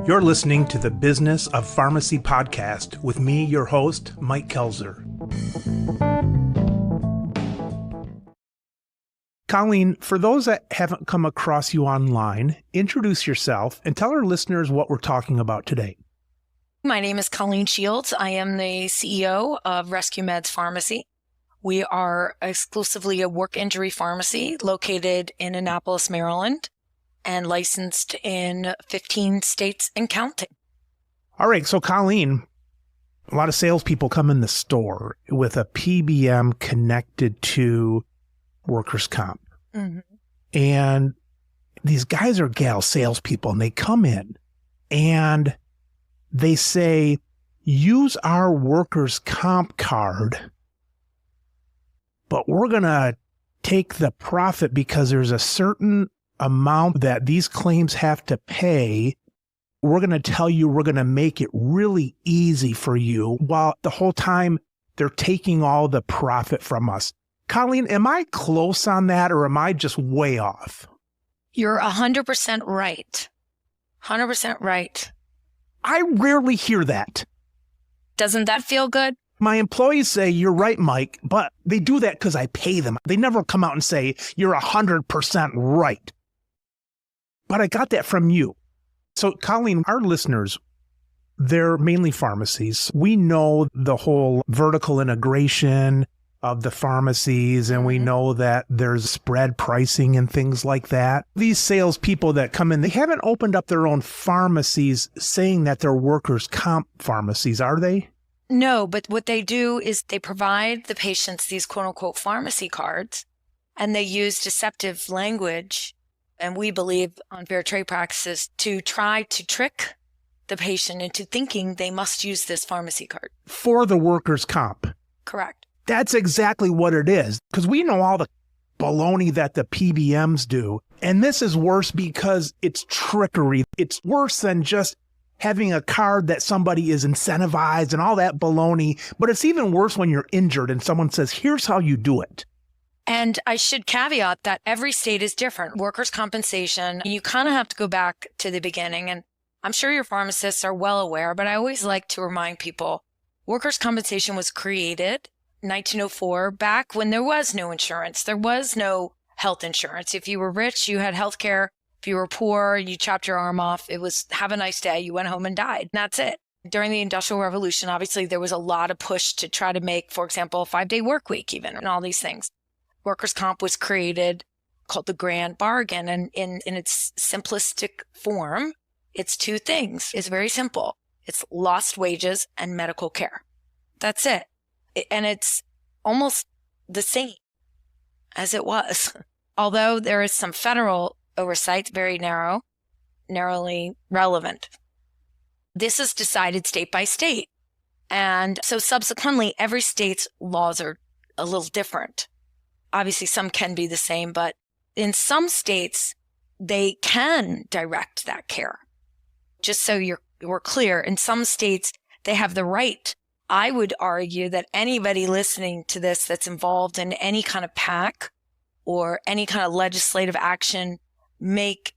You're listening to the Business of Pharmacy podcast with me, your host, Mike Kelzer. Colleen, for those that haven't come across you online, introduce yourself and tell our listeners what we're talking about today. My name is Colleen Shields. I am the CEO of RescueMeds Pharmacy. We are exclusively a work injury pharmacy located in Annapolis, Maryland, and licensed in 15 states and counting. All right. So, Colleen, a lot of salespeople come in the store with a PBM connected to workers' comp. Mm-hmm. And these guys or gals, salespeople, and they come in and they say, use our workers' comp card, but we're going to take the profit because there's a certain amount that these claims have to pay. We're going to tell you we're going to make it really easy for you, while the whole time they're taking all the profit from us. Colleen, am I close on that, or am I just way off? You're 100% right. 100% right. I rarely hear that. Doesn't that feel good? My employees say, you're right, Mike, but they do that because I pay them. They never come out and say, you're 100% right. But I got that from you. So, Colleen, our listeners, they're mainly pharmacies. We know the whole vertical integration of the pharmacies, and we know that there's spread pricing and things like that. These salespeople that come in, they haven't opened up their own pharmacies saying that they're workers' comp pharmacies, are they? No, but what they do is they provide the patients these quote-unquote pharmacy cards, and they use deceptive language, and we believe unfair trade practices, to try to trick the patient into thinking they must use this pharmacy card. For the workers' comp. Correct. That's exactly what it is, because we know all the baloney that the PBMs do. And this is worse because it's trickery. It's worse than just having a card that somebody is incentivized and all that baloney. But it's even worse when you're injured and someone says, here's how you do it. And I should caveat that every state is different. Workers' compensation, you kind of have to go back to the beginning. And I'm sure your pharmacists are well aware, but I always like to remind people, workers' compensation was created 1904, back when there was no insurance. There was no health insurance. If you were rich, you had health care. If you were poor, you chopped your arm off. It was have a nice day. You went home and died. That's it. During the Industrial Revolution, obviously, there was a lot of push to try to make, for example, a 5-day work week even, and all these things. Workers' comp was created, called the grand bargain. And in its simplistic form, it's two things. It's very simple. It's lost wages and medical care. That's it. And it's almost the same as it was. Although there is some federal oversight, very narrowly relevant. This is decided state by state. And so subsequently, every state's laws are a little different. Obviously, some can be the same, but in some states, they can direct that care. Just so we're clear, in some states, they have the right. I would argue that anybody listening to this that's involved in any kind of PAC or any kind of legislative action, make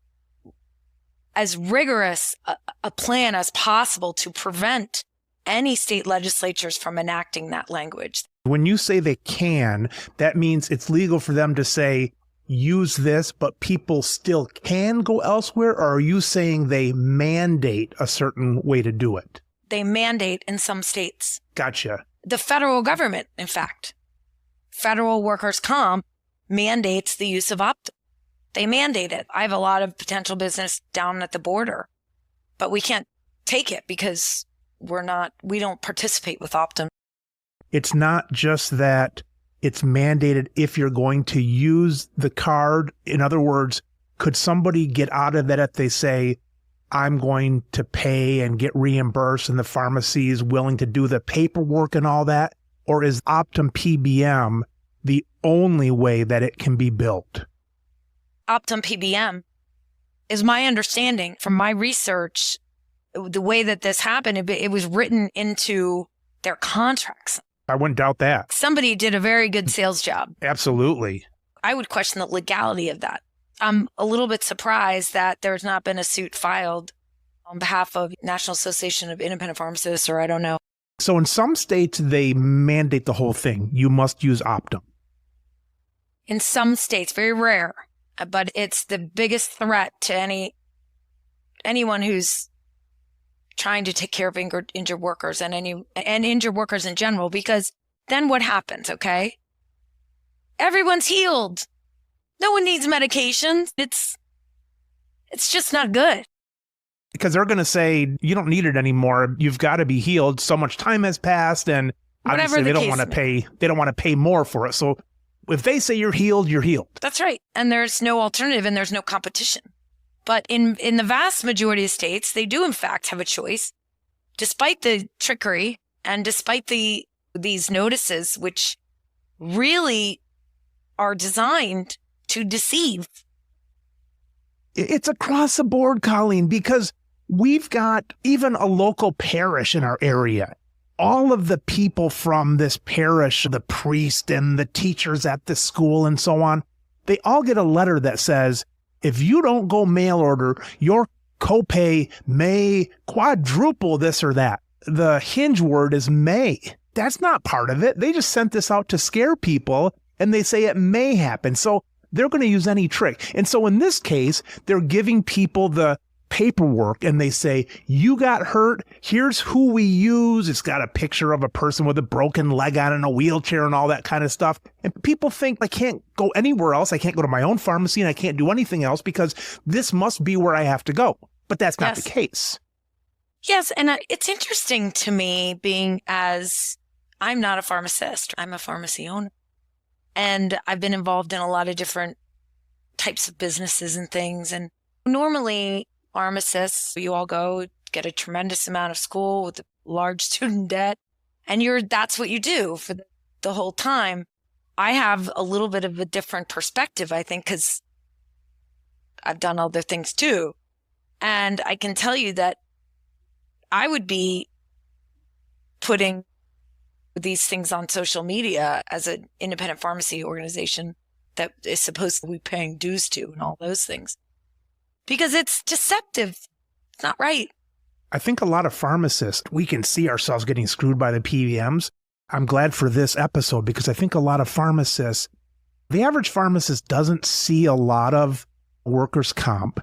as rigorous a plan as possible to prevent any state legislatures from enacting that language. When you say they can, that means it's legal for them to say, use this, but people still can go elsewhere? Or are you saying they mandate a certain way to do it? They mandate in some states. Gotcha. The federal government, in fact, federal workers' comp mandates the use of Optum. They mandate it. I have a lot of potential business down at the border, but we can't take it because we don't participate with Optum. It's not just that it's mandated if you're going to use the card. In other words, could somebody get out of that if they say, I'm going to pay and get reimbursed and the pharmacy is willing to do the paperwork and all that? Or is Optum PBM the only way that it can be built? Optum PBM is my understanding from my research. The way that this happened, it was written into their contracts. I wouldn't doubt that. Somebody did a very good sales job. Absolutely. I would question the legality of that. I'm a little bit surprised that there's not been a suit filed on behalf of National Association of Independent Pharmacists, or I don't know. So in some states, they mandate the whole thing. You must use Optum. In some states, very rare, but it's the biggest threat to anyone who's trying to take care of injured workers and injured workers in general, because then what happens, okay? Everyone's healed. No one needs medication. It's just not good. Because they're going to say, you don't need it anymore. You've got to be healed. So much time has passed, and obviously they don't want to pay. They don't want to pay more for it. So if they say you're healed, you're healed. That's right. And there's no alternative, and there's no competition. But in the vast majority of states, they do in fact have a choice, despite the trickery and despite these notices, which really are designed to deceive. It's across the board, Colleen, because we've got even a local parish in our area. All of the people from this parish, the priest and the teachers at the school and so on, they all get a letter that says, if you don't go mail order, your copay may quadruple this or that. The hinge word is may. That's not part of it. They just sent this out to scare people, and they say it may happen. So they're going to use any trick. And so in this case, they're giving people the paperwork, and they say, you got hurt. Here's who we use. It's got a picture of a person with a broken leg on in a wheelchair and all that kind of stuff. And people think, I can't go anywhere else. I can't go to my own pharmacy, and I can't do anything else because this must be where I have to go. But that's not the case. Yes. And it's interesting to me, being as I'm not a pharmacist, I'm a pharmacy owner. And I've been involved in a lot of different types of businesses and things. And normally pharmacists, you all go get a tremendous amount of school with a large student debt, and that's what you do for the whole time. I have a little bit of a different perspective, I think, because I've done other things too. And I can tell you that I would be putting these things on social media as an independent pharmacy organization that is supposed to be paying dues to and all those things, because it's deceptive. It's not right. I think a lot of pharmacists, we can see ourselves getting screwed by the PBMs. I'm glad for this episode, because I think a lot of pharmacists, the average pharmacist doesn't see a lot of workers' comp,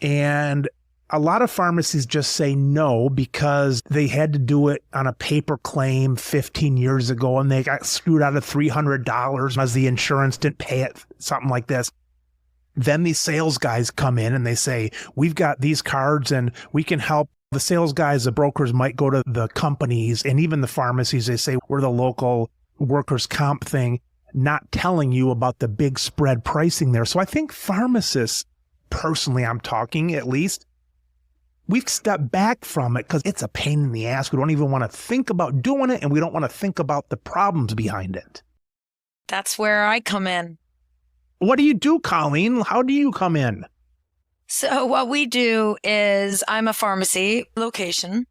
and a lot of pharmacies just say no because they had to do it on a paper claim 15 years ago, and they got screwed out of $300 as the insurance didn't pay it, something like this. Then these sales guys come in and they say, we've got these cards and we can help. The sales guys, the brokers might go to the companies and even the pharmacies. They say, we're the local workers' comp thing, not telling you about the big spread pricing there. So I think pharmacists, personally, I'm talking at least, we've stepped back from it because it's a pain in the ass. We don't even want to think about doing it, and we don't want to think about the problems behind it. That's where I come in. What do you do, Colleen? How do you come in? So what we do is, I'm a pharmacy location,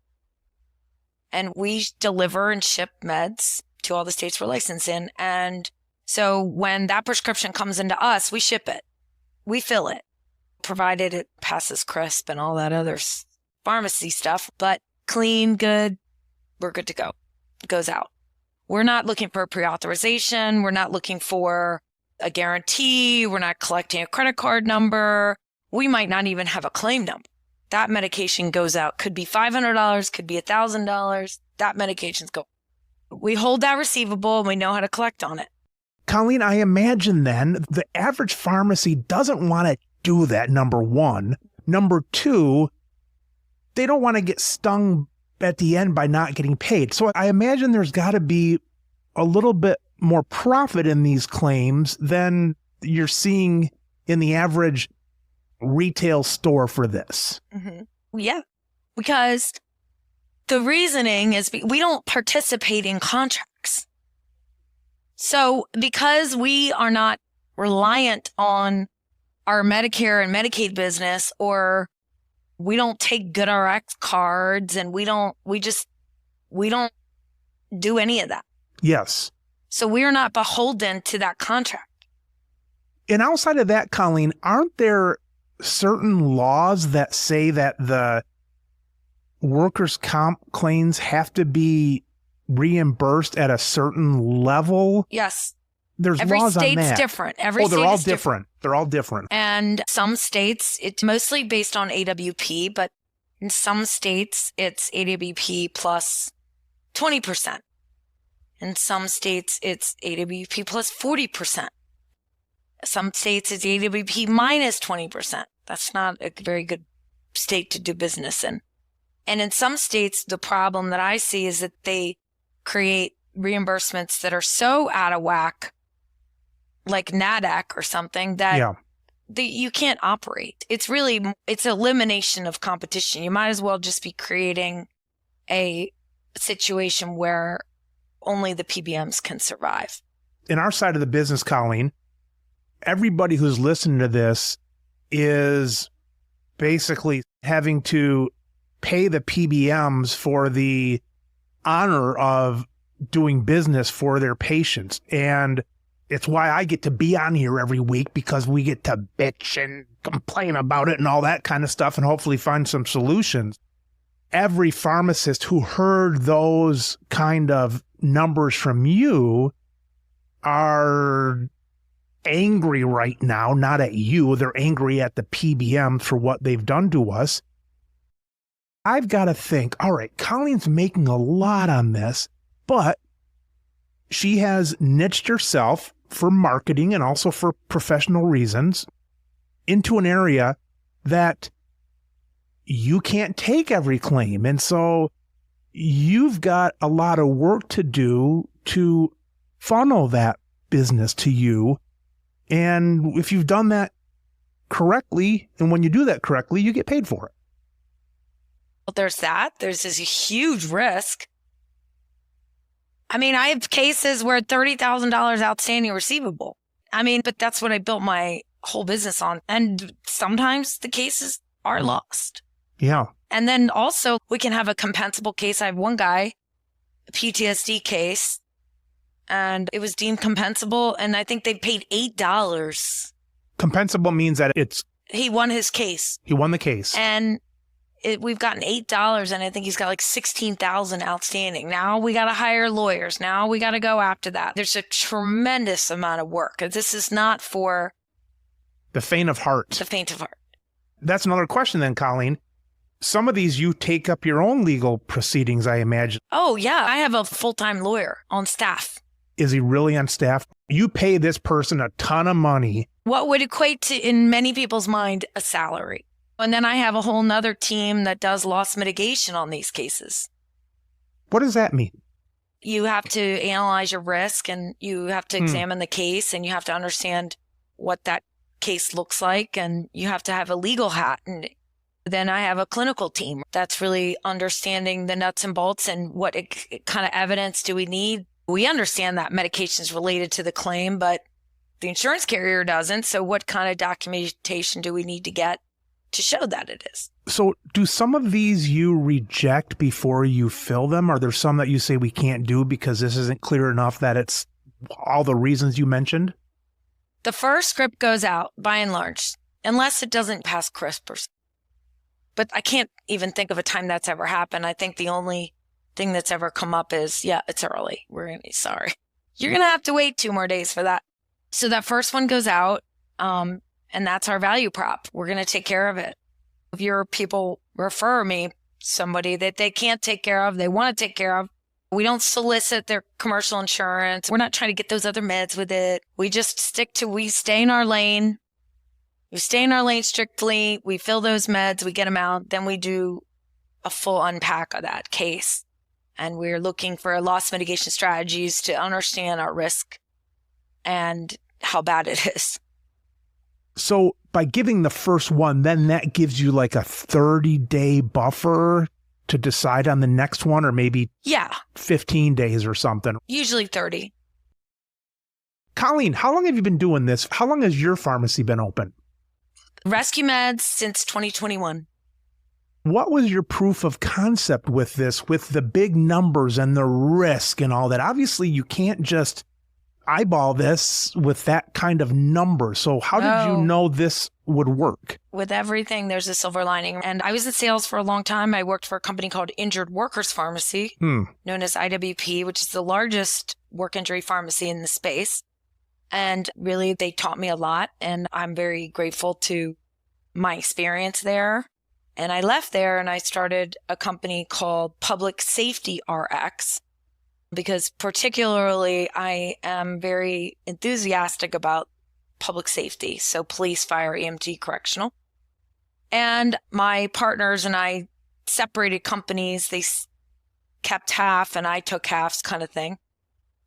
and we deliver and ship meds to all the states we're licensed in. And so when that prescription comes into us, we ship it. We fill it, provided it passes CRISP and all that other pharmacy stuff. But clean, good, we're good to go. It goes out. We're not looking for a pre-authorization. We're not looking for a guarantee. We're not collecting a credit card number. We might not even have a claim number. That medication goes out. Could be $500, could be $1,000. That medication's go. We hold that receivable and we know how to collect on it. Colleen, I imagine then the average pharmacy doesn't want to do that, number one. Number two, they don't want to get stung at the end by not getting paid. So I imagine there's got to be a little bit more profit in these claims than you're seeing in the average retail store for this. Mm-hmm. Yeah, because the reasoning is we don't participate in contracts. So because we are not reliant on our Medicare and Medicaid business, or we don't take GoodRx cards, and we don't do any of that. Yes. So we are not beholden to that contract. And outside of that, Colleen, aren't there certain laws that say that the workers' comp claims have to be reimbursed at a certain level? Yes. There's Every laws on state's that. different. They're all different. They're all different. And some states, it's mostly based on AWP, but in some states, it's AWP plus 20%. In some states, it's AWP plus 40%. Some states, it's AWP minus 20%. That's not a very good state to do business in. And in some states, the problem that I see is that they create reimbursements that are so out of whack, like NADAC or something, that you can't operate. It's elimination of competition. You might as well just be creating a situation where only the PBMs can survive. In our side of the business, Colleen, everybody who's listening to this is basically having to pay the PBMs for the honor of doing business for their patients. And it's why I get to be on here every week, because we get to bitch and complain about it and all that kind of stuff and hopefully find some solutions. Every pharmacist who heard those kind of numbers from you are angry right now, not at you. They're angry at the PBM for what they've done to us. I've got to think, all right, Colleen's making a lot on this, but she has niched herself for marketing and also for professional reasons into an area that you can't take every claim. And so you've got a lot of work to do to funnel that business to you. And if you've done that correctly, and when you do that correctly, you get paid for it. Well, there's that. There's this huge risk. I mean, I have cases where $30,000 outstanding receivable. I mean, but that's what I built my whole business on. And sometimes the cases are lost. Yeah. And then also we can have a compensable case. I have one guy, a PTSD case, and it was deemed compensable. And I think they paid $8. Compensable means that he won his case. He won the case. And we've gotten $8, and I think he's got like 16,000 outstanding. Now we got to hire lawyers. Now we got to go after that. There's a tremendous amount of work. This is not for the faint of heart. The faint of heart. That's another question then, Colleen. Some of these you take up your own legal proceedings, I imagine. Oh, yeah. I have a full-time lawyer on staff. Is he really on staff? You pay this person a ton of money. What would equate to, in many people's mind, a salary. And then I have a whole nother team that does loss mitigation on these cases. What does that mean? You have to analyze your risk, and you have to examine the case, and you have to understand what that case looks like, and you have to have a legal hat. And then I have a clinical team that's really understanding the nuts and bolts and what kind of evidence do we need. We understand that medication is related to the claim, but the insurance carrier doesn't. So what kind of documentation do we need to get to show that it is? So do some of these you reject before you fill them? Are there some that you say we can't do because this isn't clear enough that it's all the reasons you mentioned? The first script goes out by and large, unless it doesn't pass CRISPR. But I can't even think of a time that's ever happened. I think the only thing that's ever come up is, yeah, it's early. We're going to be sorry. You're going to have to wait 2 more days for that. So that first one goes out. And that's our value prop. We're going to take care of it. If your people refer me somebody that they can't take care of, they want to take care of, we don't solicit their commercial insurance. We're not trying to get those other meds with it. We just we stay in our lane. We stay in our lane strictly. We fill those meds. We get them out. Then we do a full unpack of that case. And we're looking for loss mitigation strategies to understand our risk and how bad it is. So by giving the first one, then that gives you like a 30-day buffer to decide on the next one, or maybe 15 days or something. Usually 30. Colleen, how long have you been doing this? How long has your pharmacy been open? RescueMeds since 2021. What was your proof of concept with this, with the big numbers and the risk and all that? Obviously, you can't just eyeball this with that kind of number. So how did you know this would work? With everything, there's a silver lining. And I was in sales for a long time. I worked for a company called Injured Workers Pharmacy, known as IWP, which is the largest work injury pharmacy in the space. And really, they taught me a lot. And I'm very grateful to my experience there. And I left there and I started a company called Public Safety RX, because particularly I am very enthusiastic about public safety. So police, fire, EMT, correctional. And my partners and I separated companies. They kept half and I took halves, kind of thing.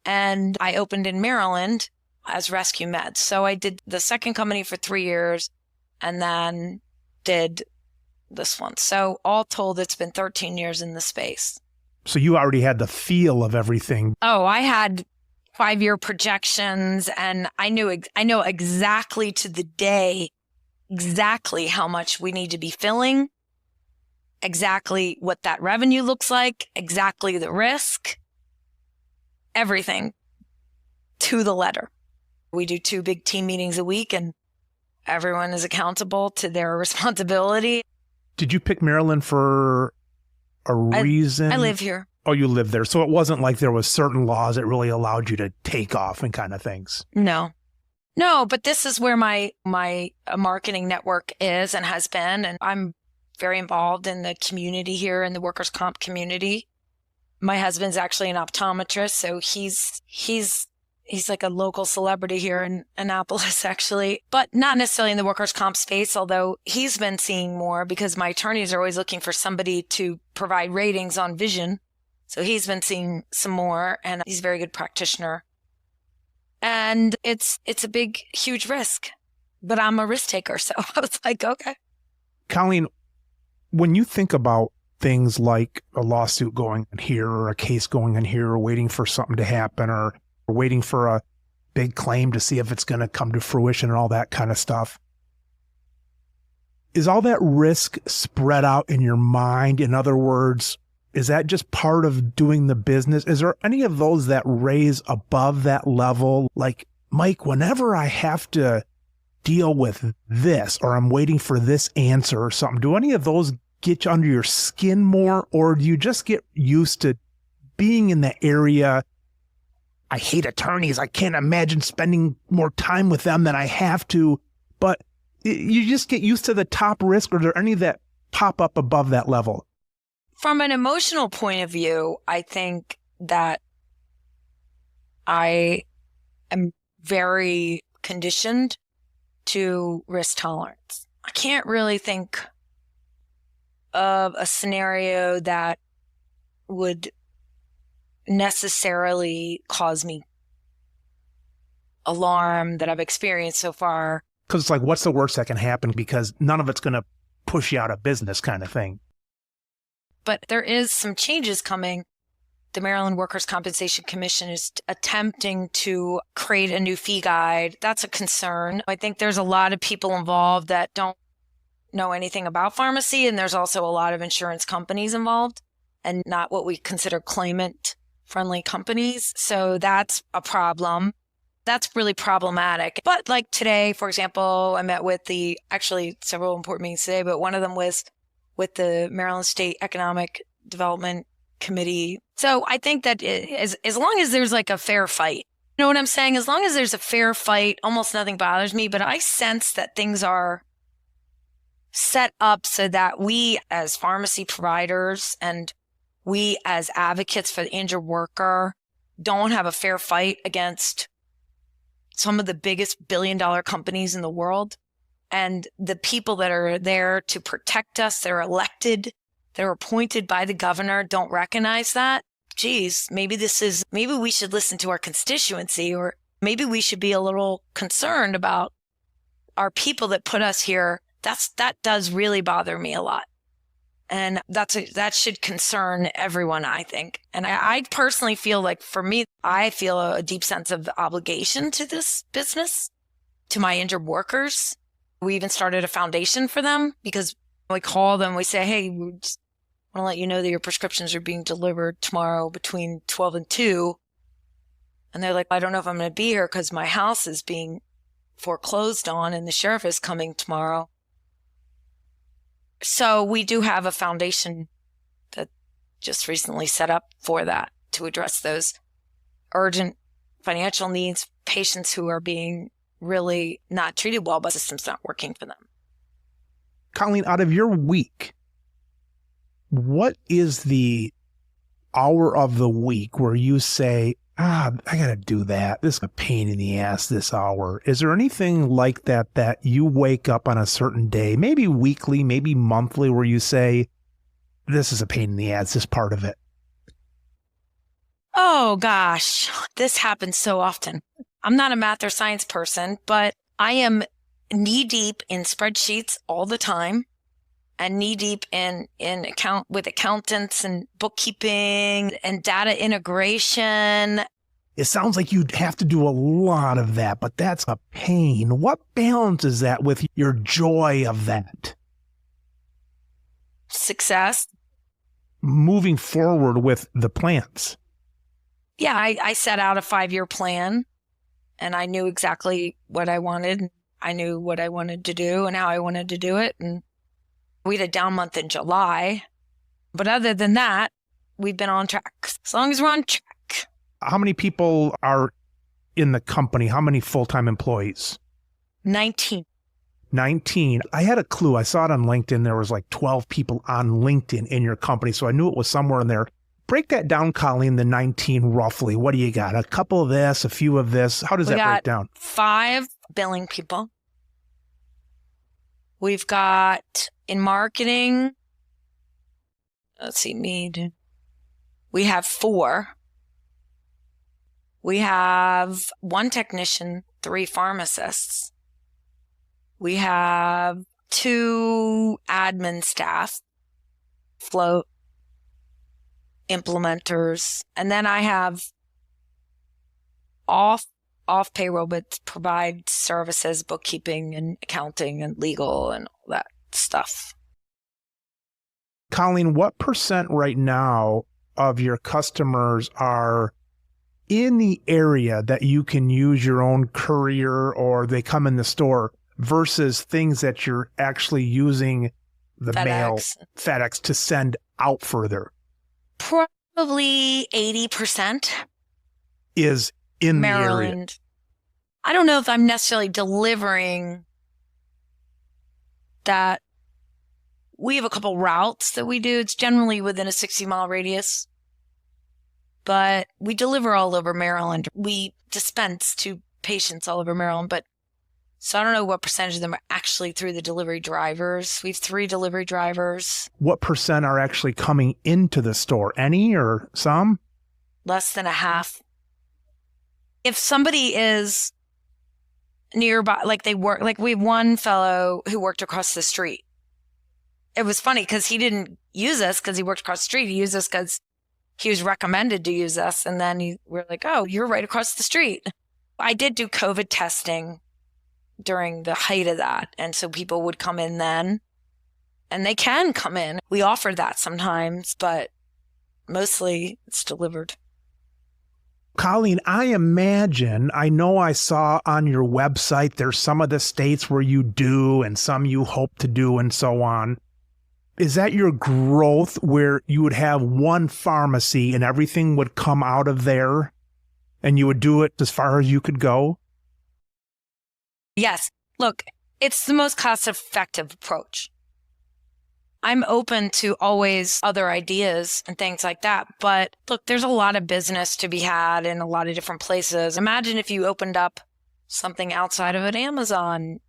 And I opened in Maryland as RescueMeds. So I did the second company for 3 years and then did this one. So all told, it's been 13 years in the space. So you already had the feel of everything. Oh, I had 5-year projections and I know exactly to the day, exactly how much we need to be filling, exactly what that revenue looks like, exactly the risk, everything to the letter. We do 2 big team meetings a week and everyone is accountable to their responsibility. Did you pick Maryland for a reason? I live here. Oh, you live there. So it wasn't like there was certain laws that really allowed you to take off and kind of things. No, but this is where my marketing network is and has been. And I'm very involved in the community here, in the workers' comp community. My husband's actually an optometrist. So he's like a local celebrity here in Annapolis, actually, but not necessarily in the workers' comp space, although he's been seeing more because my attorneys are always looking for somebody to provide ratings on vision. So he's been seeing some more and he's a very good practitioner. And it's a big, huge risk, but I'm a risk taker. So I was like, okay. Colleen, when you think about things like a lawsuit going in here or a case going in here or waiting for something to happen or waiting for a big claim to see if it's going to come to fruition and all that kind of stuff, is all that risk spread out in your mind? In other words, is that just part of doing the business? Is there any of those that raise above that level? Like, Mike, whenever I have to deal with this or I'm waiting for this answer or something, do any of those get you under your skin more? Or do you just get used to being in the area? I hate attorneys. I can't imagine spending more time with them than I have to. But you just get used to the top risk, or are there any that pop up above that level? From an emotional point of view, I think that I am very conditioned to risk tolerance. I can't really think of a scenario that would necessarily cause me alarm that I've experienced so far. Because it's like, what's the worst that can happen? Because none of it's going to push you out of business kind of thing. But there is some changes coming. The Maryland Workers' Compensation Commission is attempting to create a new fee guide. That's a concern. I think there's a lot of people involved that don't know anything about pharmacy, and there's also a lot of insurance companies involved and not what we consider claimant-friendly companies. So that's a problem. That's really problematic. But like today, for example, I met with actually several important meetings today, but one of them was with the Maryland State Economic Development Committee. So I think that as long as there's like a fair fight, you know what I'm saying? As long as there's a fair fight, almost nothing bothers me. But I sense that things are set up so that we as pharmacy providers and we as advocates for the injured worker don't have a fair fight against some of the biggest billion-dollar companies in the world. And the people that are there to protect us, they're elected, they're appointed by the governor, don't recognize that. Geez, maybe we should listen to our constituency, or maybe we should be a little concerned about our people that put us here. That does really bother me a lot. And that should concern everyone, I think. And I personally feel like, for me, I feel a deep sense of obligation to this business, to my injured workers. We even started a foundation for them because we call them, we say, hey, we just want to let you know that your prescriptions are being delivered tomorrow between 12 and 2. And they're like, I don't know if I'm going to be here because my house is being foreclosed on and the sheriff is coming tomorrow. So we do have a foundation that just recently set up for that, to address those urgent financial needs, patients who are being really not treated well, but the system's not working for them. Colleen, out of your week, what is the hour of the week where you say, I got to do that. This is a pain in the ass this hour. Is there anything like that that you wake up on a certain day, maybe weekly, maybe monthly, where you say, this is a pain in the ass, this part of it? Oh, gosh, this happens so often. I'm not a math or science person, but I am knee deep in spreadsheets all the time and knee deep in with accountants and bookkeeping and data integration. It sounds like you'd have to do a lot of that, but that's a pain. What balances that with your joy of that? Success. Moving forward with the plans. Yeah, I set out a 5-year plan and I knew exactly what I wanted. I knew what I wanted to do and how I wanted to do it. And we had a down month in July. But other than that, we've been on track. As long as we're on track. How many people are in the company? How many full-time employees? 19. 19. I had a clue. I saw it on LinkedIn. There was like 12 people on LinkedIn in your company. So I knew it was somewhere in there. Break that down, Colleen, the 19 roughly. What do you got? A couple of this, a few of this. How does that break down? 5 billing people. We've got in marketing, we have 4. We have 1 technician, 3 pharmacists. We have 2 admin staff, float, implementers. And then I have off payroll, but provide services, bookkeeping and accounting and legal and all that stuff. Colleen, what % right now of your customers are in the area that you can use your own courier or they come in the store versus things that you're actually using the mail, FedEx, to send out further? Probably 80% is in Maryland. The area. I don't know if I'm necessarily delivering that. We have a couple routes that we do. It's generally within a 60-mile radius, but we deliver all over Maryland. We dispense to patients all over Maryland, but so I don't know what percentage of them are actually through the delivery drivers. We have 3 delivery drivers. What % are actually coming into the store? Any or some? Less than a half. If somebody is nearby, like they work, like we have one fellow who worked across the street. It was funny because he didn't use us because he worked across the street. He used us because he was recommended to use us. And then we're like, oh, you're right across the street. I did do COVID testing during the height of that. And so people would come in then, and they can come in. We offer that sometimes, but mostly it's delivered. Colleen, I imagine, I know I saw on your website, there's some of the states where you do and some you hope to do and so on. Is that your growth where you would have one pharmacy and everything would come out of there and you would do it as far as you could go? Yes. Look, it's the most cost-effective approach. I'm open to always other ideas and things like that. But look, there's a lot of business to be had in a lot of different places. Imagine if you opened up something outside of an Amazon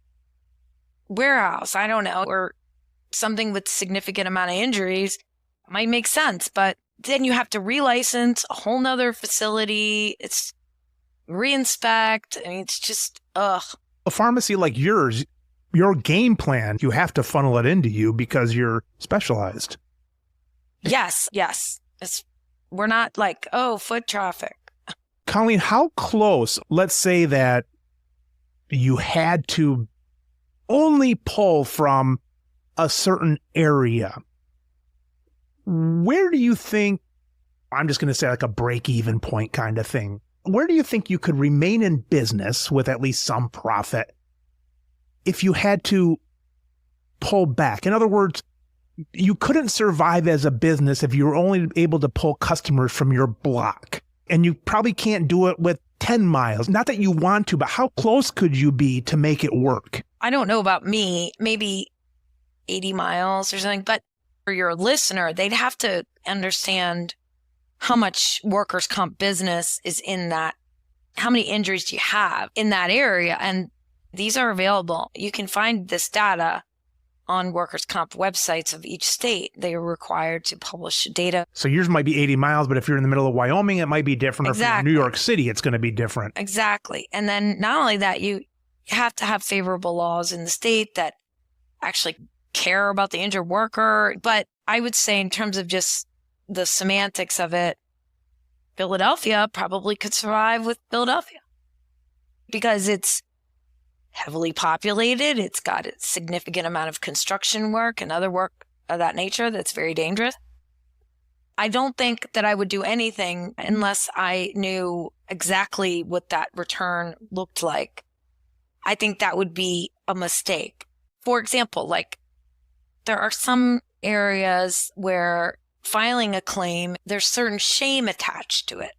warehouse, I don't know, or something with significant amount of injuries. It might make sense, but then you have to relicense a whole nother facility. It's reinspect. I mean, it's just, ugh. A pharmacy like yours, your game plan, you have to funnel it into you because you're specialized. Yes. We're not like, oh, foot traffic. Colleen, how close, let's say that you had to only pull from a certain area, where do you think, I'm just going to say like a break-even point kind of thing, where do you think you could remain in business with at least some profit if you had to pull back? In other words, you couldn't survive as a business if you were only able to pull customers from your block. And you probably can't do it with 10 miles. Not that you want to, but how close could you be to make it work? I don't know about me, maybe 80 miles or something. But for your listener, they'd have to understand how much workers' comp business is in that. How many injuries do you have in that area? And these are available. You can find this data on workers' comp websites of each state. They are required to publish data. So yours might be 80 miles, but if you're in the middle of Wyoming, it might be different. Exactly. Or if you're in New York City, it's going to be different. Exactly. And then not only that, you have to have favorable laws in the state that actually care about the injured worker. But I would say in terms of just the semantics of it, Philadelphia probably could survive with Philadelphia because it's heavily populated. It's got a significant amount of construction work and other work of that nature that's very dangerous. I don't think that I would do anything unless I knew exactly what that return looked like. I think that would be a mistake. For example, like there are some areas where filing a claim, there's certain shame attached to it.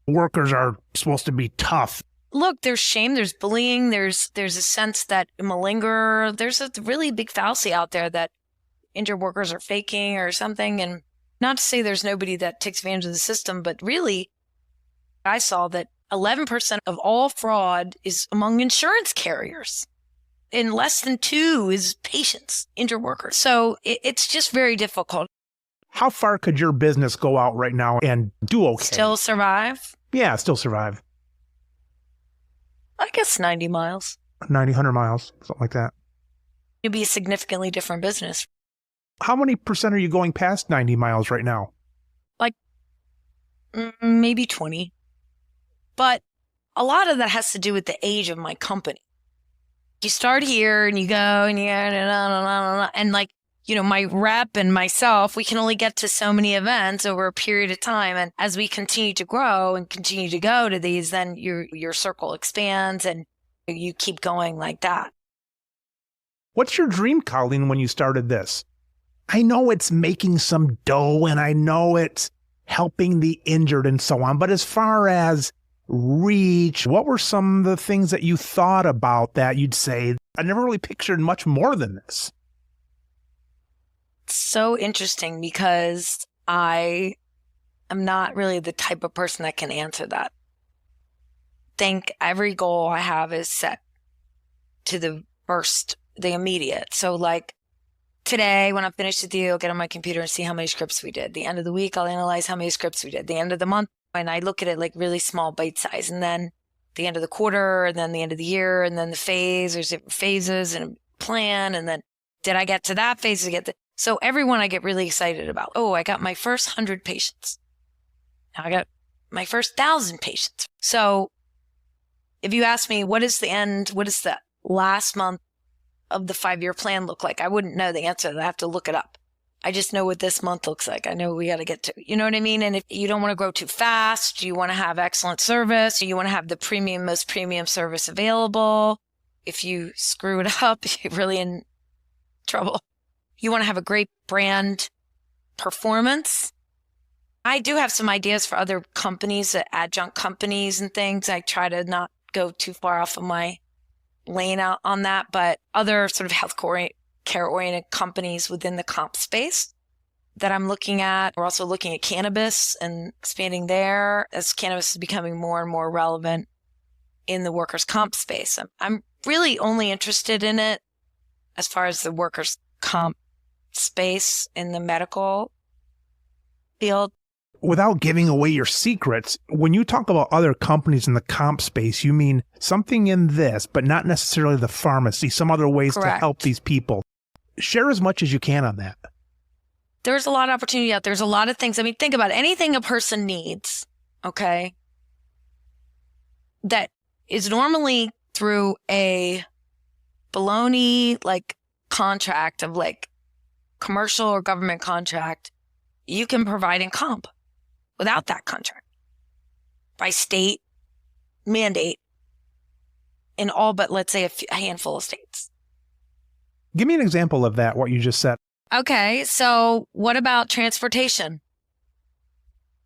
Workers are supposed to be tough. Look, there's shame, there's bullying, there's a sense that malingerer, there's a really big fallacy out there that injured workers are faking or something. And not to say there's nobody that takes advantage of the system, but really, I saw that 11% of all fraud is among insurance carriers. And less than 2 is patients, injured workers. So it's just very difficult. How far could your business go out right now and do okay? Still survive? Yeah, still survive. I guess 90 miles. 90, 100 miles, something like that. It'd be a significantly different business. How many percent are you going past 90 miles right now? Like maybe 20. But a lot of that has to do with the age of my company. You start here and you go and and like, you know, my rep and myself, we can only get to so many events over a period of time. And as we continue to grow and continue to go to these, then your circle expands and you keep going like that. What's your dream, Colleen, when you started this? I know it's making some dough and I know it's helping the injured and so on. But as far as reach, what were some of the things that you thought about that you'd say, I never really pictured much more than this? So interesting because I am not really the type of person that can answer that. I think every goal I have is set to the immediate. So like today, when I'm finished with you, I'll get on my computer and see how many scripts we did. The end of the week, I'll analyze how many scripts we did. The end of the month, and I look at it like really small bite size. And then the end of the quarter, and then the end of the year, and then the phase, there's different phases and a plan. And then did I get to that phase? So everyone I get really excited about. Oh, I got my first 100 patients. Now I got my first 1,000 patients. So if you ask me, what is the end? What does the last month of the 5-year plan look like? I wouldn't know the answer. I have to look it up. I just know what this month looks like. I know we got to get to, you know what I mean? And if you don't want to grow too fast, you want to have excellent service, you want to have the most premium service available. If you screw it up, you're really in trouble. You want to have a great brand performance. I do have some ideas for other companies, adjunct companies and things. I try to not go too far off of my lane out on that, but other sort of care-oriented companies within the comp space that I'm looking at. We're also looking at cannabis and expanding there as cannabis is becoming more and more relevant in the workers' comp space. I'm really only interested in it as far as the workers' comp space in the medical field. Without giving away your secrets, when you talk about other companies in the comp space, you mean something in this, but not necessarily the pharmacy, some other ways Correct. To help these people. Share as much as you can on that. There's a lot of opportunity out there. There's a lot of things. I mean, think about it. Anything a person needs, okay, that is normally through a baloney like contract of like commercial or government contract, you can provide in comp without that contract. by state mandate in all but, let's say, a handful of states. Give me an example of that, what you just said. Okay, so what about transportation?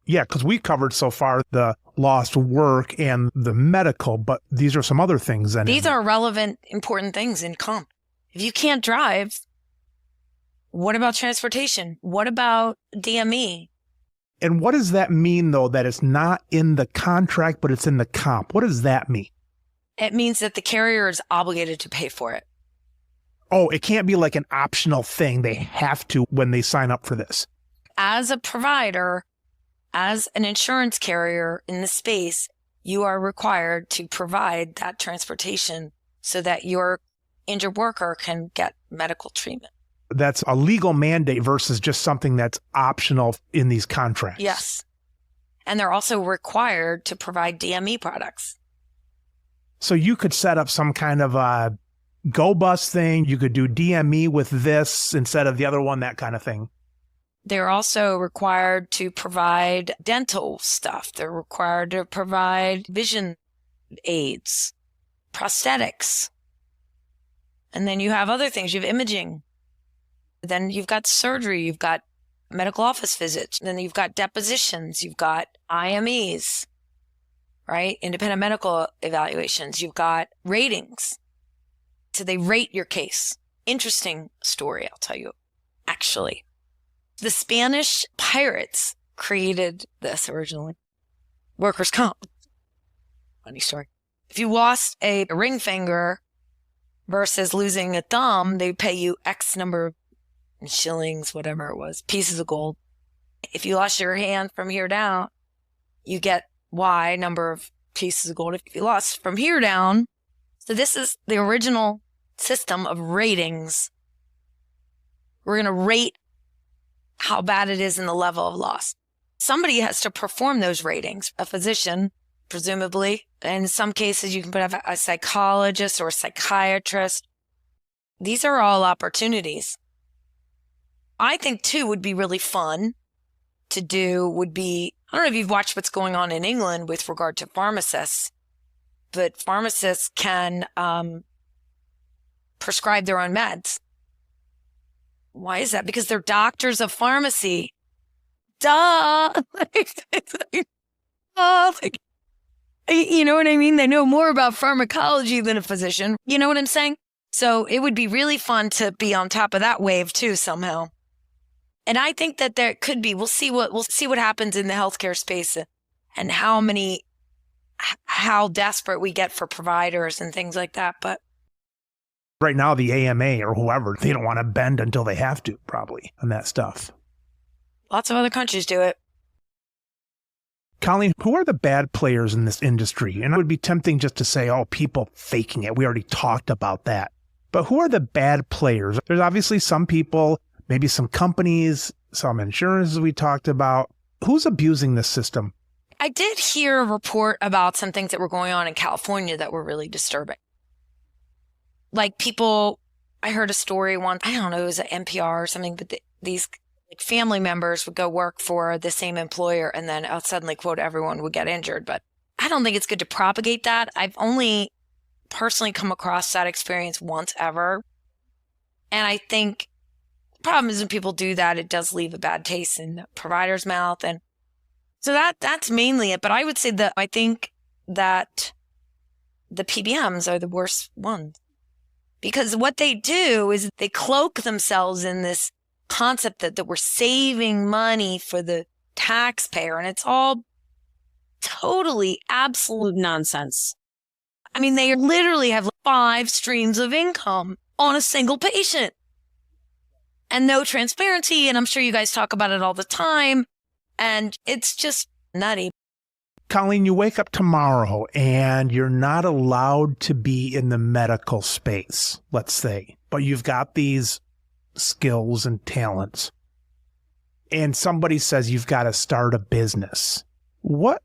Yeah, because we covered so far the lost work and the medical, but these are some other things. These are relevant, important things in comp. If you can't drive, what about transportation? What about DME? And what does that mean, though, that it's not in the contract, but it's in the comp? What does that mean? It means that the carrier is obligated to pay for it. Oh, it can't be like an optional thing. They have to when they sign up for this. As a provider, as an insurance carrier in the space, you are required to provide that transportation so that your injured worker can get medical treatment. That's a legal mandate versus just something that's optional in these contracts. Yes. And they're also required to provide DME products. So you could set up some kind of a Go Bus thing. You could do DME with this instead of the other one, that kind of thing. They're also required to provide dental stuff. They're required to provide vision aids, prosthetics. And then you have other things. You have imaging. Then you've got surgery. You've got medical office visits. Then you've got depositions. You've got IMEs, right? Independent medical evaluations. You've got ratings. So they rate your case. Interesting story, I'll tell you, actually. The Spanish pirates created this originally. Workers' comp. Funny story. If you lost a ring finger versus losing a thumb, they pay you X number of shillings, whatever it was, pieces of gold. If you lost your hand from here down, you get Y number of pieces of gold. If you lost from here down, so this is the original system of ratings. We're going to rate how bad it is in the level of loss. Somebody has to perform those ratings, a physician, presumably. And in some cases, you can have a psychologist or a psychiatrist. These are all opportunities. I think, too, would be really fun to do would be, I don't know if you've watched what's going on in England with regard to pharmacists, but pharmacists can prescribe their own meds. Why is that? Because they're doctors of pharmacy. Duh! You know what I mean? They know more about pharmacology than a physician. You know what I'm saying? So it would be really fun to be on top of that wave too somehow. And I think that there could be. We'll see what happens in the healthcare space and how desperate we get for providers and things like that. But right now, the AMA or whoever, they don't want to bend until they have to, probably, on that stuff. Lots of other countries do it. Colleen, who are the bad players in this industry? And it would be tempting just to say, oh, people faking it. We already talked about that. But who are the bad players? There's obviously some people, maybe some companies, some insurances we talked about. Who's abusing this system? I did hear a report about some things that were going on in California that were really disturbing. Like people, I heard a story once, I don't know, it was an NPR or something, but these family members would go work for the same employer and then suddenly, quote, everyone would get injured. But I don't think it's good to propagate that. I've only personally come across that experience once ever. And I think the problem is when people do that, it does leave a bad taste in the provider's mouth. And so that's mainly it. But I would say that I think that the PBMs are the worst ones. Because what they do is they cloak themselves in this concept that we're saving money for the taxpayer. And it's all totally absolute nonsense. I mean, they literally have 5 streams of income on a single patient. And no transparency. And I'm sure you guys talk about it all the time. And it's just nutty. Colleen, you wake up tomorrow and you're not allowed to be in the medical space, let's say, but you've got these skills and talents. And somebody says you've got to start a business. What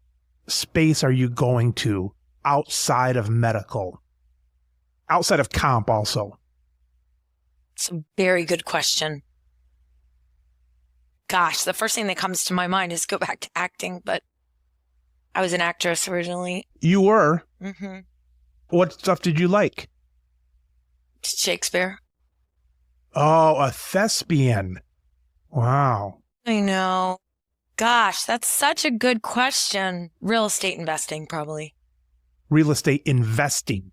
space are you going to outside of medical? Outside of comp also? It's a very good question. Gosh, the first thing that comes to my mind is go back to acting, but I was an actress originally. You were? Mm-hmm. What stuff did you like? Shakespeare. Oh, a thespian. Wow. I know. Gosh, that's such a good question. Real estate investing, probably. Real estate investing.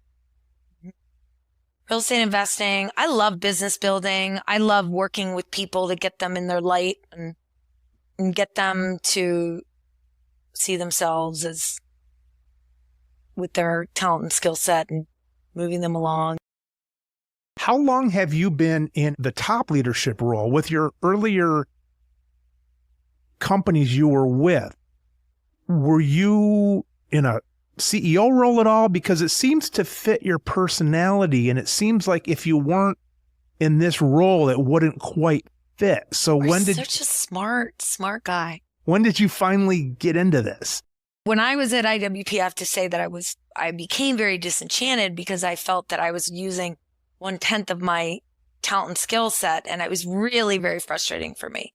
Real estate investing. I love business building. I love working with people to get them in their light and get them to see themselves as with their talent and skill set and moving them along. How long have you been in the top leadership role with your earlier companies you were with? Were you in a CEO role at all? Because it seems to fit your personality, and it seems like if you weren't in this role, it wouldn't quite fit. So You're such a smart guy. When did you finally get into this? When I was at IWP, I have to say that I became very disenchanted because I felt that I was using 1/10 of my talent and skill set, and it was really very frustrating for me.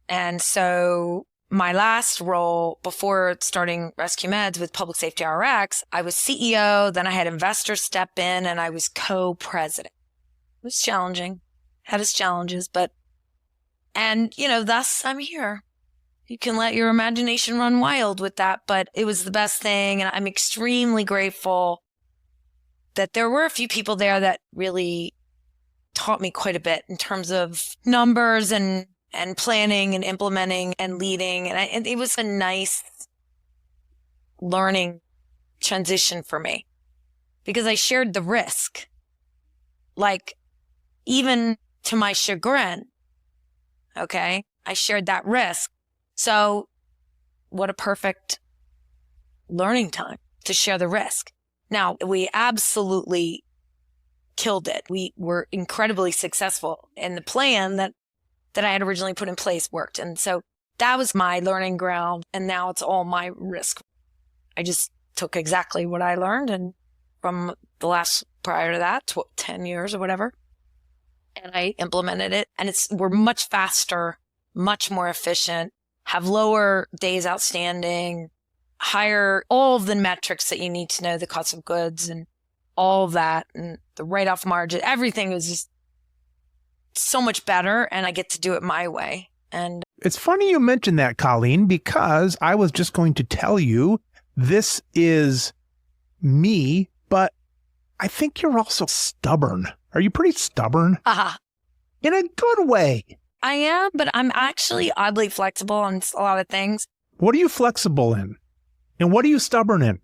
And so my last role before starting RescueMeds with Public Safety RX, I was CEO, then I had investors step in, and I was co-president. It was challenging, had its challenges, and thus I'm here. You can let your imagination run wild with that, but it was the best thing. And I'm extremely grateful that there were a few people there that really taught me quite a bit in terms of numbers and planning and implementing and leading. And it was a nice learning transition for me because I shared the risk, like even to my chagrin. Okay. I shared that risk. So what a perfect learning time to share the risk. Now, we absolutely killed it. We were incredibly successful, and the plan that I had originally put in place worked. And so that was my learning ground, and now it's all my risk. I just took exactly what I learned and from the last prior to that, 10 years or whatever, and I implemented it. And we're much faster, much more efficient, have lower days outstanding, higher all of the metrics that you need to know, the cost of goods and all of that, and the write-off margin. Everything was just so much better, and I get to do it my way. And it's funny you mentioned that, Colleen, because I was just going to tell you this is me, but I think you're also stubborn. Are you pretty stubborn? In a good way. I am, but I'm actually oddly flexible on a lot of things. What are you flexible in? And what are you stubborn in?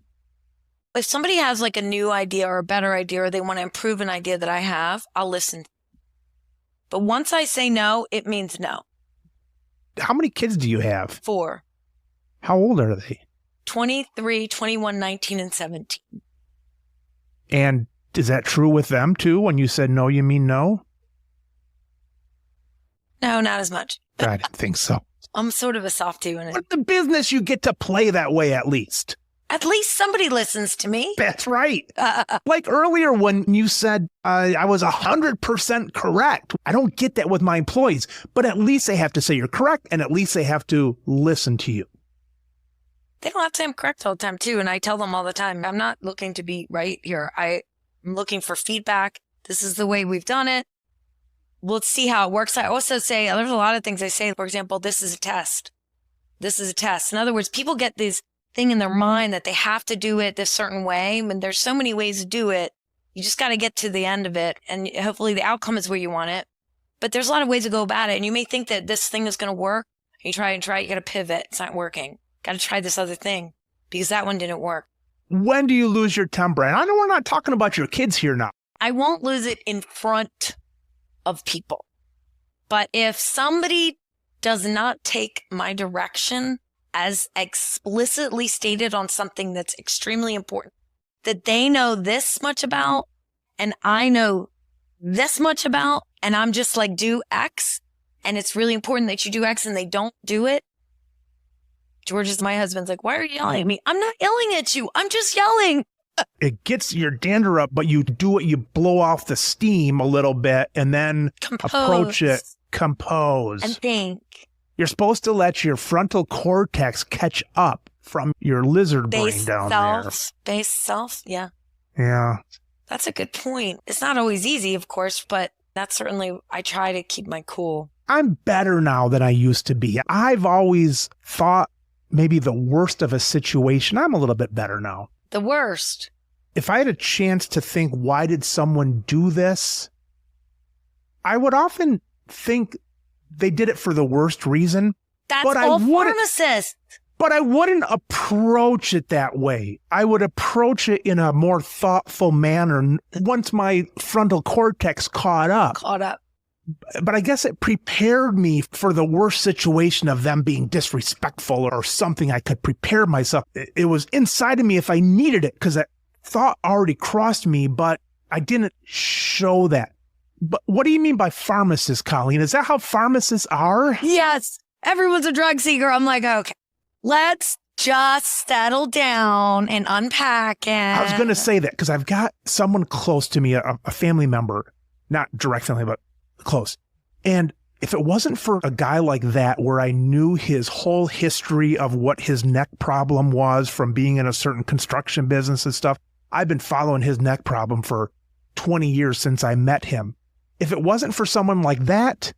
If somebody has like a new idea or a better idea, or they want to improve an idea that I have, I'll listen. But once I say no, it means no. How many kids do you have? 4. How old are they? 23, 21, 19, and 17. And is that true with them too? When you said no, you mean no? No, not as much. I didn't think so. I'm sort of a softie when But the business, you get to play that way at least. At least somebody listens to me. That's right. Like earlier when you said I was 100% correct. I don't get that with my employees, but at least they have to say you're correct, and at least they have to listen to you. They don't have to say I'm correct all the time too, and I tell them all the time, I'm not looking to be right here. I'm looking for feedback. This is the way we've done it. Let's see how it works. I also say, there's a lot of things I say. For example, this is a test. This is a test. In other words, people get this thing in their mind that they have to do it this certain way. And there's so many ways to do it. You just got to get to the end of it. And hopefully the outcome is where you want it. But there's a lot of ways to go about it. And you may think that this thing is going to work. You try and try. You got to pivot. It's not working. Got to try this other thing because that one didn't work. When do you lose your temper? And I know we're not talking about your kids here now. I won't lose it in front of people. But if somebody does not take my direction as explicitly stated on something that's extremely important, that they know this much about, and I know this much about, and I'm just like, do X, and it's really important that you do X, and they don't do it. George is my husband's like, why are you yelling at me? I'm not yelling at you. I'm just yelling. It gets your dander up, but you do it, you blow off the steam a little bit and then approach it, compose. And think. You're supposed to let your frontal cortex catch up from your lizard brain down there. Base self, yeah. Yeah. That's a good point. It's not always easy, of course, but that's certainly, I try to keep my cool. I'm better now than I used to be. I've always thought maybe the worst of a situation. I'm a little bit better now. The worst. If I had a chance to think, why did someone do this? I would often think they did it for the worst reason. That's all pharmacists. But I wouldn't approach it that way. I would approach it in a more thoughtful manner once my frontal cortex caught up. But I guess it prepared me for the worst situation of them being disrespectful or something. I could prepare myself. It was inside of me if I needed it, because that thought already crossed me, but I didn't show that. But what do you mean by pharmacists, Colleen? Is that how pharmacists are? Yes. Everyone's a drug seeker. I'm like, okay, let's just settle down and unpack it. I was going to say that because I've got someone close to me, a family member, not direct family, but close. And if it wasn't for a guy like that, where I knew his whole history of what his neck problem was from being in a certain construction business and stuff, I've been following his neck problem for 20 years since I met him. If it wasn't for someone like that,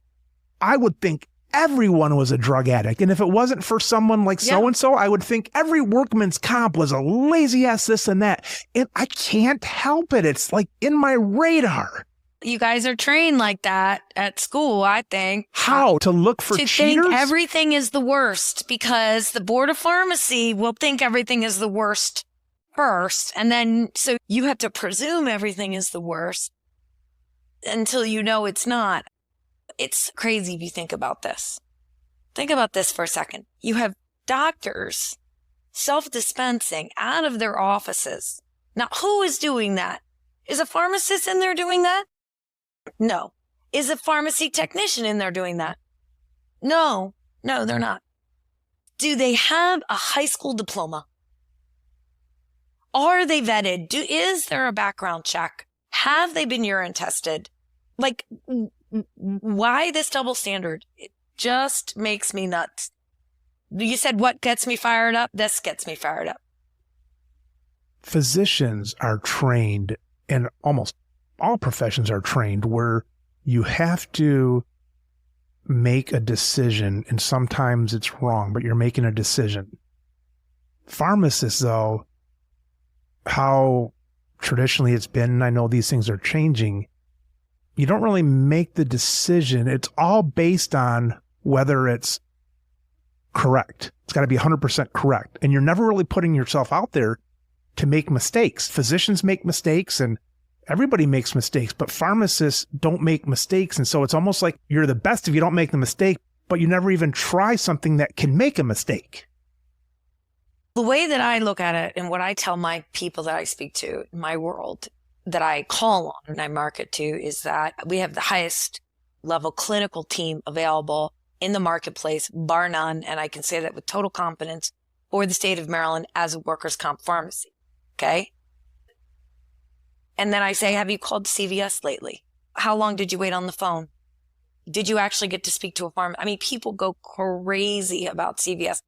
I would think everyone was a drug addict. And if it wasn't for someone like so-and-so, I would think every workman's comp was a lazy ass this and that. And I can't help it. It's like in my radar. You guys are trained like that at school, I think. How? To look for cheaters? To think everything is the worst, because the board of pharmacy will think everything is the worst first. And then, so you have to presume everything is the worst until you know it's not. It's crazy if you think about this. Think about this for a second. You have doctors self-dispensing out of their offices. Now, who is doing that? Is a pharmacist in there doing that? No. Is a pharmacy technician in there doing that? No, they're not. Do they have a high school diploma? Are they vetted? Is there a background check? Have they been urine tested? Like, why this double standard? It just makes me nuts. You said what gets me fired up? This gets me fired up. Physicians are trained, and almost all professions are trained, where you have to make a decision, and sometimes it's wrong, but you're making a decision. Pharmacists, though, how traditionally it's been, and I know these things are changing, you don't really make the decision. It's all based on whether it's correct. It's got to be 100% correct. And you're never really putting yourself out there to make mistakes. Physicians make mistakes and everybody makes mistakes, but pharmacists don't make mistakes. And so it's almost like you're the best if you don't make the mistake, but you never even try something that can make a mistake. The way that I look at it and what I tell my people that I speak to in my world, that I call on and I market to, is that we have the highest level clinical team available in the marketplace, bar none. And I can say that with total confidence for the state of Maryland as a workers' comp pharmacy. Okay. And then I say, have you called CVS lately? How long did you wait on the phone? Did you actually get to speak to a pharmacist? I mean, people go crazy about CVS.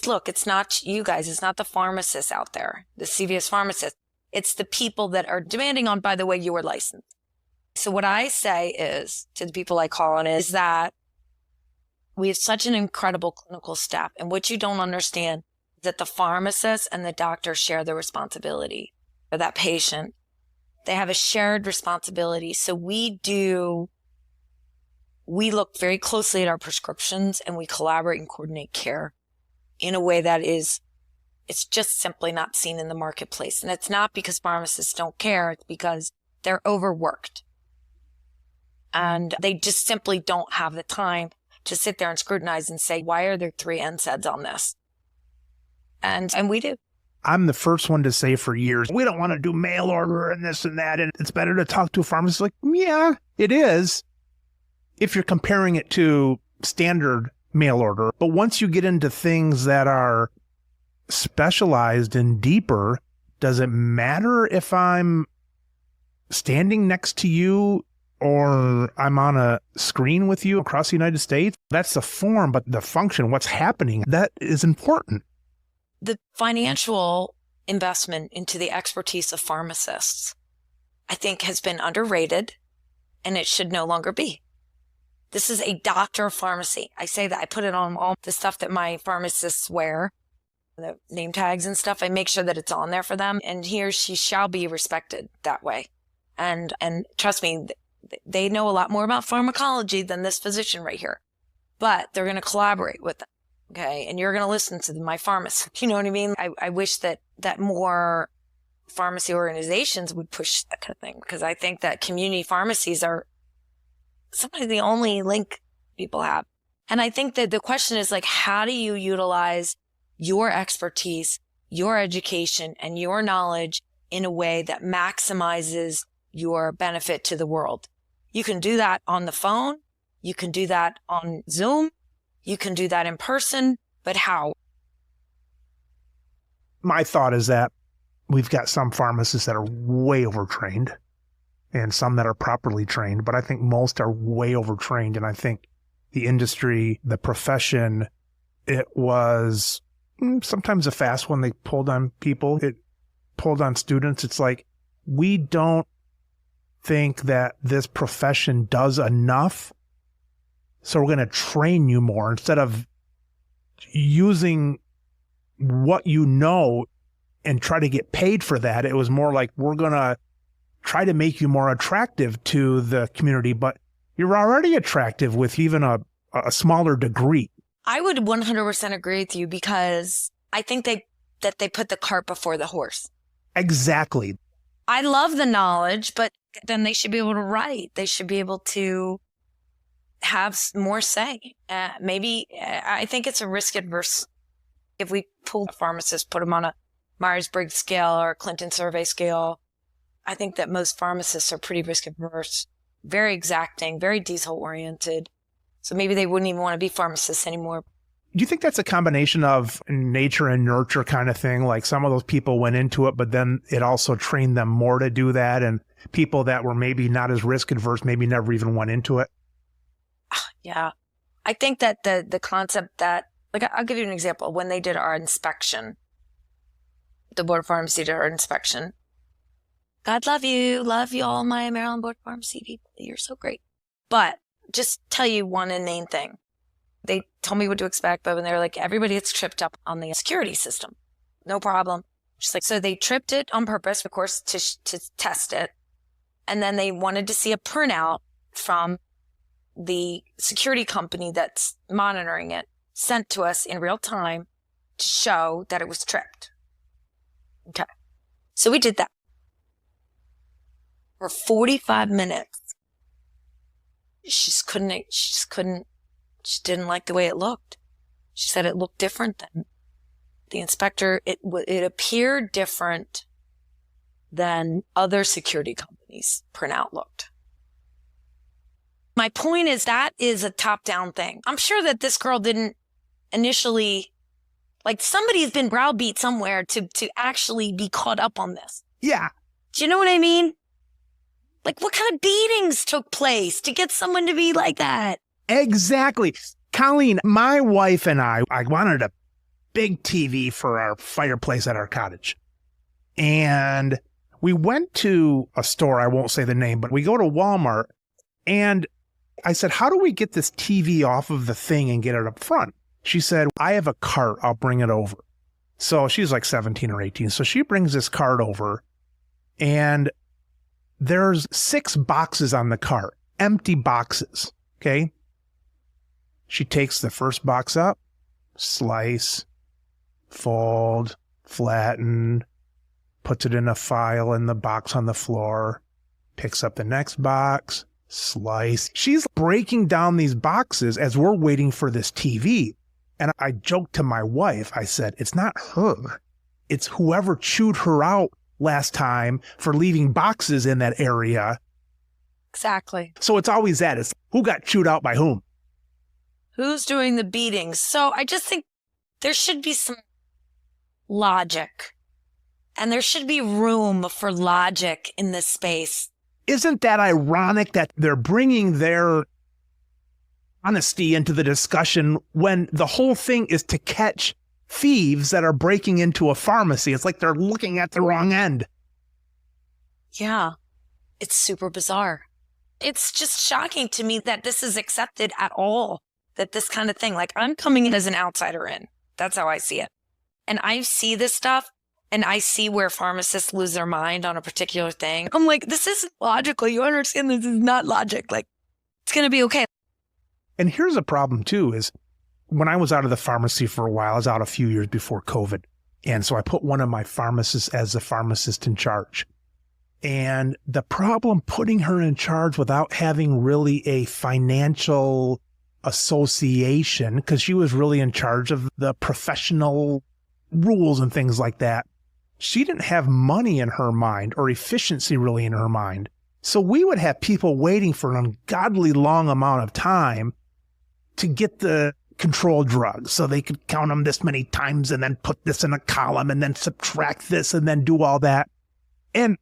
Look, it's not you guys. It's not the pharmacists out there, the CVS pharmacists. It's the people that are demanding on, by the way, your license. So what I say is to the people I call on is that we have such an incredible clinical staff. And what you don't understand is that the pharmacist and the doctor share the responsibility for that patient. They have a shared responsibility. So we look very closely at our prescriptions and we collaborate and coordinate care in a way that it's just simply not seen in the marketplace. And it's not because pharmacists don't care. It's because they're overworked. And they just simply don't have the time to sit there and scrutinize and say, why are there 3 NSAIDs on this? And we do. I'm the first one to say for years, we don't want to do mail order and this and that, and it's better to talk to a pharmacist. Like, yeah, it is, if you're comparing it to standard mail order. But once you get into things that are specialized and deeper, does it matter if I'm standing next to you or I'm on a screen with you across the United States? That's the form, but the function, what's happening, that is important. The financial investment into the expertise of pharmacists, I think, has been underrated, and it should no longer be. This is a doctor of pharmacy. I say that. I put it on all the stuff that my pharmacists wear, the name tags and stuff. I make sure that it's on there for them, and he or she shall be respected that way. And trust me, they know a lot more about pharmacology than this physician right here, but they're going to collaborate with them. Okay. And you're going to listen to my pharmacist. You know what I mean? I wish that more pharmacy organizations would push that kind of thing, because I think that community pharmacies are sometimes the only link people have. And I think that the question is, like, how do you utilize your expertise, your education, and your knowledge in a way that maximizes your benefit to the world? You can do that on the phone. You can do that on Zoom. You can do that in person, but how? My thought is that we've got some pharmacists that are way overtrained and some that are properly trained, but I think most are way overtrained. And I think the industry, the profession, it was sometimes a fast one. They pulled on people. It pulled on students. It's like, we don't think that this profession does enough, so we're going to train you more instead of using what you know and try to get paid for that. It was more like, we're going to try to make you more attractive to the community, but you're already attractive with even a smaller degree. I would 100% agree with you, because I think that they put the cart before the horse. Exactly. I love the knowledge, but then they should be able to write. They should be able to have more say. Maybe I think it's a risk adverse. If we pull pharmacists, put them on a Myers-Briggs scale or a Clinton survey scale, I think that most pharmacists are pretty risk adverse, very exacting, very detail oriented. So maybe they wouldn't even want to be pharmacists anymore. Do you think that's a combination of nature and nurture kind of thing? Like, some of those people went into it, but then it also trained them more to do that. And people that were maybe not as risk adverse, maybe never even went into it. Yeah. I think that the concept that, like, I'll give you an example. When they did our inspection, the Board of Pharmacy did our inspection. God love you all my Maryland Board of Pharmacy people. You're so great. But just tell you one inane thing. They told me what to expect, but when they were like, everybody gets tripped up on the security system. No problem. Just like, so they tripped it on purpose, of course, to test it. And then they wanted to see a printout from the security company that's monitoring it, sent to us in real time to show that it was tripped. Okay. So we did that for 45 minutes. She didn't like the way it looked. She said it looked different than the inspector. It appeared different than other security companies' printout looked. My point is, that is a top-down thing. I'm sure that this girl didn't initially, like, somebody's been browbeat somewhere to actually be caught up on this. Yeah. Do you know what I mean? Like, what kind of beatings took place to get someone to be like that? Exactly. Colleen, my wife and I wanted a big TV for our fireplace at our cottage. And we went to a store, I won't say the name, but we go to Walmart, and I said, how do we get this TV off of the thing and get it up front? She said, I have a cart, I'll bring it over. So she's like 17 or 18. So she brings this cart over, and there's 6 boxes on the cart, empty boxes. Okay. She takes the first box up, slice, fold, flatten, puts it in a file in the box on the floor, picks up the next box, slice. She's breaking down these boxes as we're waiting for this TV. And I joked to my wife, I said, it's not her. It's whoever chewed her out last time for leaving boxes in that area. Exactly. So it's always that. It's who got chewed out by whom. Who's doing the beatings? So I just think there should be some logic, and there should be room for logic in this space. Isn't that ironic that they're bringing their honesty into the discussion when the whole thing is to catch thieves that are breaking into a pharmacy. It's like they're looking at the wrong end. Yeah, it's super bizarre. It's just shocking to me that this is accepted at all, that this kind of thing, like I'm coming in as an outsider in. That's how I see it. And I see this stuff and I see where pharmacists lose their mind on a particular thing. I'm like, this isn't logical. You understand this is not logic. Like, it's going to be okay. And here's a problem too, is when I was out of the pharmacy for a while, I was out a few years before COVID. And so I put one of my pharmacists as a pharmacist in charge. And the problem putting her in charge without having really a financial association, because she was really in charge of the professional rules and things like that. She didn't have money in her mind or efficiency really in her mind. So we would have people waiting for an ungodly long amount of time to get the controlled drugs. So they could count them this many times and then put this in a column and then subtract this and then do all that. And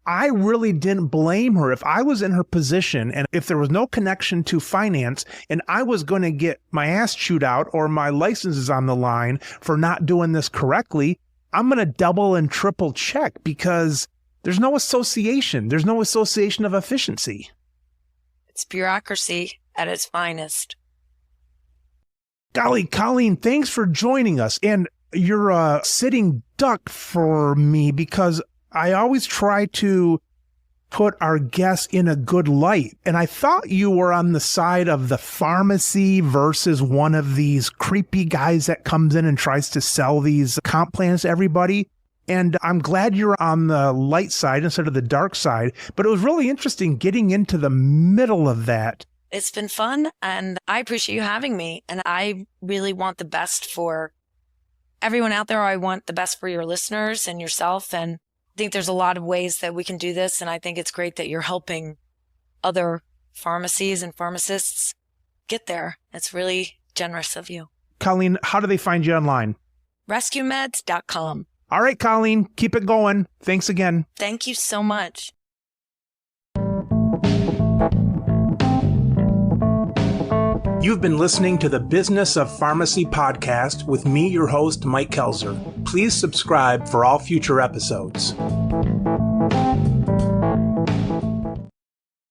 I really didn't blame her. If I was in her position and if there was no connection to finance and I was going to get my ass chewed out or my license is on the line for not doing this correctly, I'm going to double and triple check because there's no association. There's no association of efficiency. It's bureaucracy at its finest. Golly, Colleen, thanks for joining us. And you're a sitting duck for me because I always try to put our guests in a good light. And I thought you were on the side of the pharmacy versus one of these creepy guys that comes in and tries to sell these comp plans to everybody. And I'm glad you're on the light side instead of the dark side. But it was really interesting getting into the middle of that. It's been fun, and I appreciate you having me. And I really want the best for everyone out there. I want the best for your listeners and yourself. And I think there's a lot of ways that we can do this. And I think it's great that you're helping other pharmacies and pharmacists get there. It's really generous of you. Colleen, how do they find you online? RescueMeds.com. All right, Colleen, keep it going. Thanks again. Thank you so much. You've been listening to the Business of Pharmacy podcast with me, your host, Mike Kelzer. Please subscribe for all future episodes.